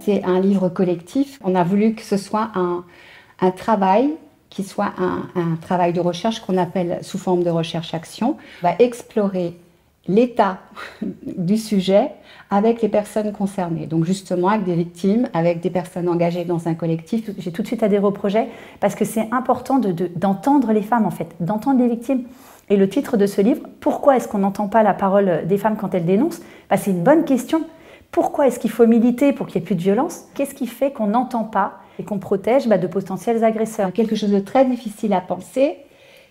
c'est un livre collectif. On a voulu que ce soit un travail qui soit un travail de recherche qu'on appelle sous forme de recherche-action. On va explorer l'état du sujet avec les personnes concernées. Donc justement avec des victimes, avec des personnes engagées dans un collectif. J'ai tout de suite adhéré au projet parce que c'est important d'entendre les femmes en fait, d'entendre les victimes. Et le titre de ce livre, pourquoi est-ce qu'on n'entend pas la parole des femmes quand elles dénoncent? C'est une bonne question. Pourquoi est-ce qu'il faut militer pour qu'il n'y ait plus de violence? Qu'est-ce qui fait qu'on n'entend pas et qu'on protège de potentiels agresseurs? Quelque chose de très difficile à penser,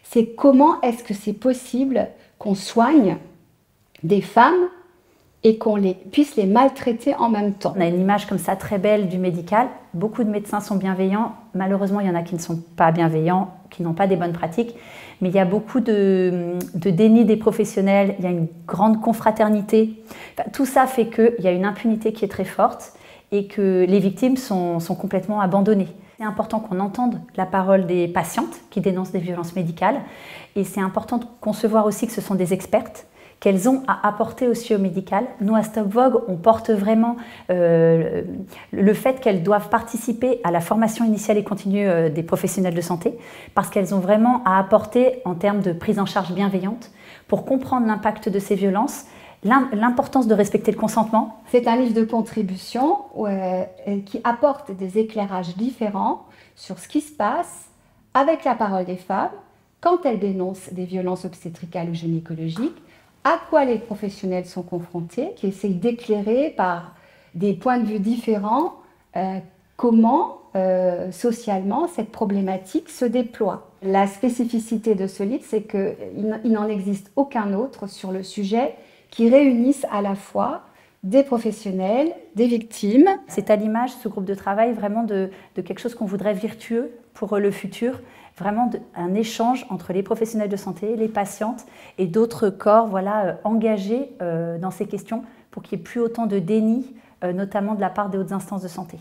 c'est comment est-ce que c'est possible qu'on soigne des femmes et qu'on puisse les maltraiter en même temps. On a une image comme ça très belle du médical. Beaucoup de médecins sont bienveillants. Malheureusement, il y en a qui ne sont pas bienveillants, qui n'ont pas des bonnes pratiques. Mais il y a beaucoup de déni des professionnels, il y a une grande confraternité. Tout ça fait qu'il y a une impunité qui est très forte et que les victimes sont complètement abandonnées. C'est important qu'on entende la parole des patientes qui dénoncent des violences médicales. Et c'est important de concevoir aussi que ce sont des expertes, qu'elles ont à apporter aussi au médical. Nous, à Stop Vogue, on porte vraiment le fait qu'elles doivent participer à la formation initiale et continue des professionnels de santé, parce qu'elles ont vraiment à apporter en termes de prise en charge bienveillante pour comprendre l'impact de ces violences, l'importance de respecter le consentement. C'est un livre de contribution qui apporte des éclairages différents sur ce qui se passe avec la parole des femmes quand elles dénoncent des violences obstétricales ou gynécologiques, à quoi les professionnels sont confrontés, qui essayent d'éclairer par des points de vue différents comment socialement cette problématique se déploie. La spécificité de ce livre, c'est qu'il n'en existe aucun autre sur le sujet qui réunisse à la fois des professionnels, des victimes. C'est à l'image, ce groupe de travail, vraiment de quelque chose qu'on voudrait vertueux pour le futur, vraiment un échange entre les professionnels de santé, les patientes et d'autres corps engagés dans ces questions pour qu'il n'y ait plus autant de déni, notamment de la part des hautes instances de santé.